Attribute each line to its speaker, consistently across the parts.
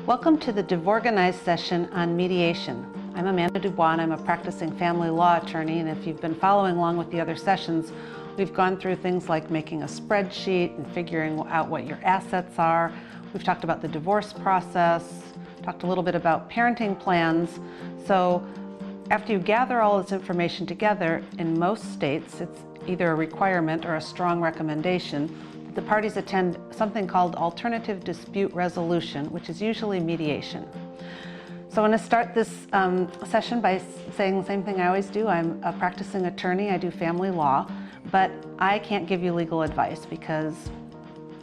Speaker 1: Welcome to the DuBois session on mediation. I'm Amanda DuBois and I'm a practicing family law attorney, and if you've been following along with the other sessions, we've gone through things like making a spreadsheet and figuring out what your assets are. We've talked about the divorce process, talked a little bit about parenting plans. So after you gather all this information together, in most states it's either a requirement or a strong recommendation the parties attend something called alternative dispute resolution, which is usually mediation. So I'm going to start this session by saying the same thing I always do. I'm a practicing attorney, I do family law, but I can't give you legal advice because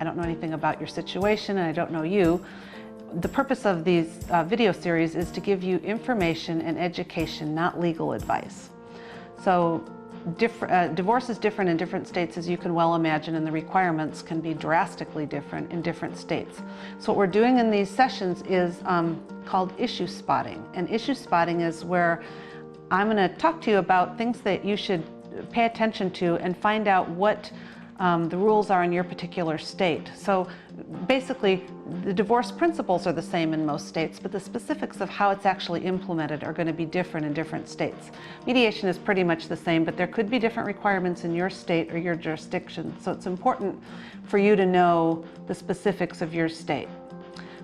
Speaker 1: I don't know anything about your situation and I don't know you. The purpose of these video series is to give you information and education, not legal advice. So divorce is different in different states, as you can well imagine, and the requirements can be drastically different in different states. So what we're doing in these sessions is called issue spotting. And issue spotting is where I'm going to talk to you about things that you should pay attention to and find out what the rules are in your particular state. So basically, the divorce principles are the same in most states, but the specifics of how it's actually implemented are going to be different in different states. Mediation is pretty much the same, but there could be different requirements in your state or your jurisdiction. So it's important for you to know the specifics of your state.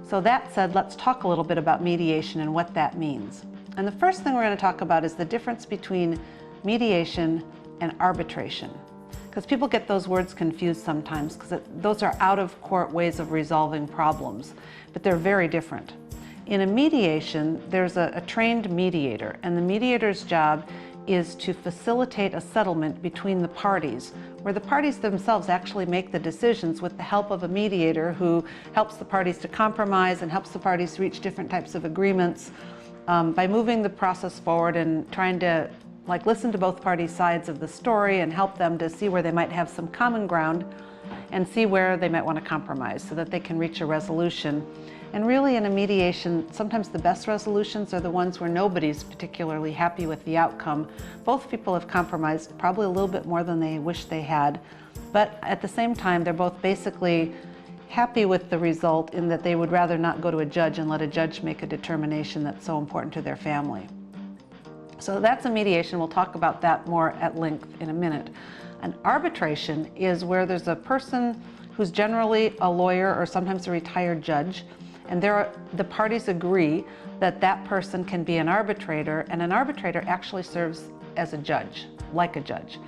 Speaker 1: So that said, let's talk a little bit about mediation and what that means. And the first thing we're going to talk about is the difference between mediation and arbitration. Because people get those words confused sometimes because those are out-of-court ways of resolving problems, but they're very different. In a mediation, there's a trained mediator, and the mediator's job is to facilitate a settlement between the parties, where the parties themselves actually make the decisions with the help of a mediator who helps the parties to compromise and helps the parties reach different types of agreements by moving the process forward and trying to listen to both parties' sides of the story and help them to see where they might have some common ground and see where they might want to compromise so that they can reach a resolution. And really in a mediation, sometimes the best resolutions are the ones where nobody's particularly happy with the outcome. Both people have compromised probably a little bit more than they wish they had, but at the same time they're both basically happy with the result in that they would rather not go to a judge and let a judge make a determination that's so important to their family. So that's a mediation. We'll talk about that more at length in a minute. An arbitration is where there's a person who's generally a lawyer or sometimes a retired judge, and the parties agree that that person can be an arbitrator, and an arbitrator actually serves as a judge, like a judge.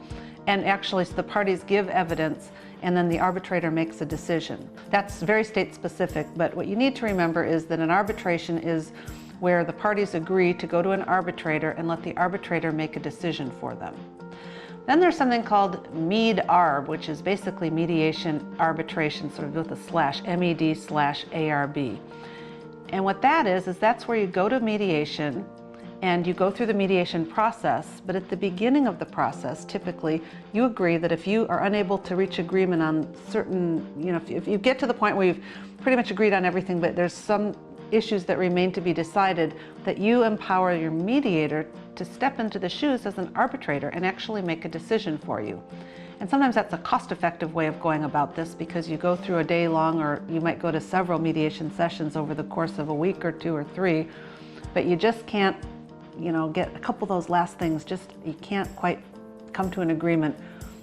Speaker 1: And actually the parties give evidence and then the arbitrator makes a decision. That's very state specific, but what you need to remember is that an arbitration is where the parties agree to go to an arbitrator and let the arbitrator make a decision for them. Then there's something called med-arb, which is basically mediation arbitration, sort of with a slash, MED/ARB. And what that is that's where you go to mediation and you go through the mediation process, but at the beginning of the process, typically, you agree that if you are unable to reach agreement on certain, if you get to the point where you've pretty much agreed on everything, but there's some issues that remain to be decided, that you empower your mediator to step into the shoes as an arbitrator and actually make a decision for you. And sometimes that's a cost-effective way of going about this because you go through a day long, or you might go to several mediation sessions over the course of a week or two or three, but you just can't, get a couple of those last things, you can't quite come to an agreement.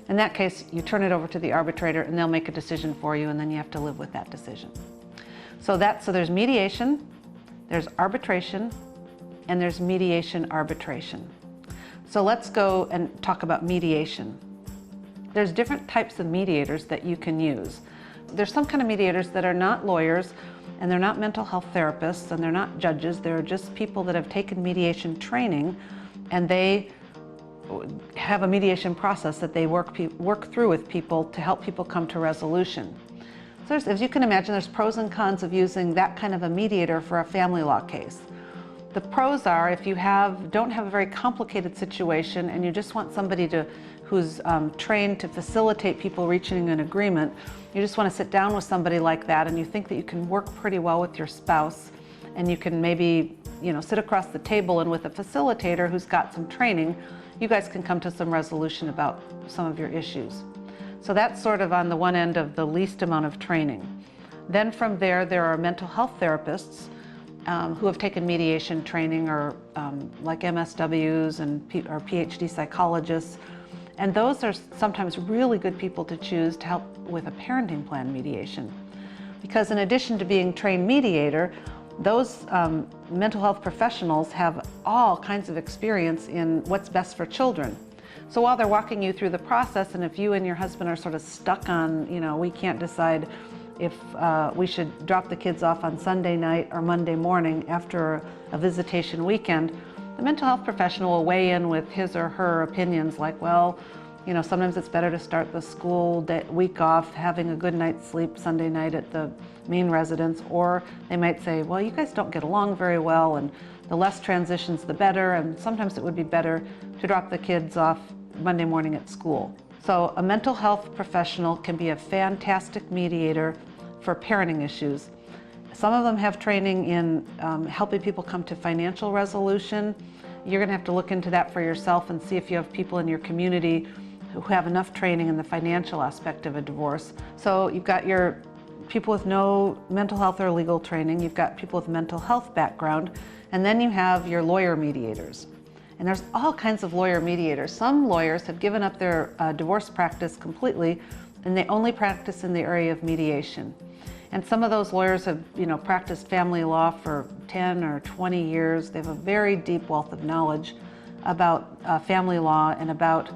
Speaker 1: In that case, you turn it over to the arbitrator and they'll make a decision for you, and then you have to live with that decision. So there's mediation, there's arbitration, and there's mediation arbitration. So let's go and talk about mediation. There's different types of mediators that you can use. There's some kind of mediators that are not lawyers, and they're not mental health therapists, and they're not judges. They're just people that have taken mediation training, and they have a mediation process that they work through with people to help people come to resolution. So as you can imagine, there's pros and cons of using that kind of a mediator for a family law case. The pros are if you don't have a very complicated situation and you just want somebody who's trained to facilitate people reaching an agreement, you just want to sit down with somebody like that and you think that you can work pretty well with your spouse and you can maybe sit across the table, and with a facilitator who's got some training, you guys can come to some resolution about some of your issues. So that's sort of on the one end of the least amount of training. Then from there are mental health therapists who have taken mediation training or like MSWs or PhD psychologists. And those are sometimes really good people to choose to help with a parenting plan mediation. Because in addition to being trained mediator, those mental health professionals have all kinds of experience in what's best for children. So while they're walking you through the process, and if you and your husband are sort of stuck on, we can't decide if we should drop the kids off on Sunday night or Monday morning after a visitation weekend, the mental health professional will weigh in with his or her opinions like, well, sometimes it's better to start the school week off having a good night's sleep Sunday night at the main residence, or they might say, well, you guys don't get along very well, and the less transitions the better, and sometimes it would be better to drop the kids off Monday morning at school. So a mental health professional can be a fantastic mediator for parenting issues. Some of them have training in helping people come to financial resolution. You're going to have to look into that for yourself and see if you have people in your community who have enough training in the financial aspect of a divorce. So you've got your people with no mental health or legal training, you've got people with mental health background, and then you have your lawyer mediators. And there's all kinds of lawyer mediators. Some lawyers have given up their divorce practice completely, and they only practice in the area of mediation. And some of those lawyers have, practiced family law for 10 or 20 years. They have a very deep wealth of knowledge about family law and about,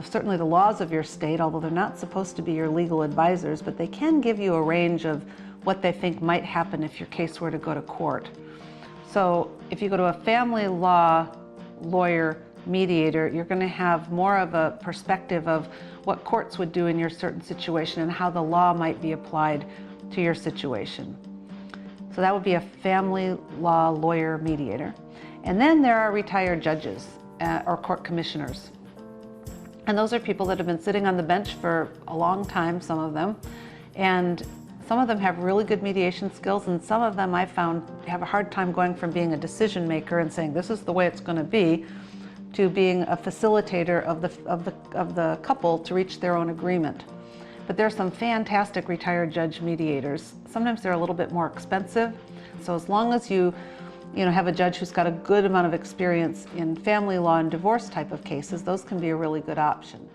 Speaker 1: certainly the laws of your state, although they're not supposed to be your legal advisors, but they can give you a range of what they think might happen if your case were to go to court. So if you go to a family law lawyer mediator, you're going to have more of a perspective of what courts would do in your certain situation and how the law might be applied to your situation. So that would be a family law lawyer mediator. And then there are retired judges or court commissioners. And those are people that have been sitting on the bench for a long time, some of them. And some of them have really good mediation skills, and some of them I found have a hard time going from being a decision maker and saying this is the way it's going to be, to being a facilitator of the couple to reach their own agreement. But there are some fantastic retired judge mediators. Sometimes they're a little bit more expensive. So as long as you have a judge who's got a good amount of experience in family law and divorce type of cases, those can be a really good option.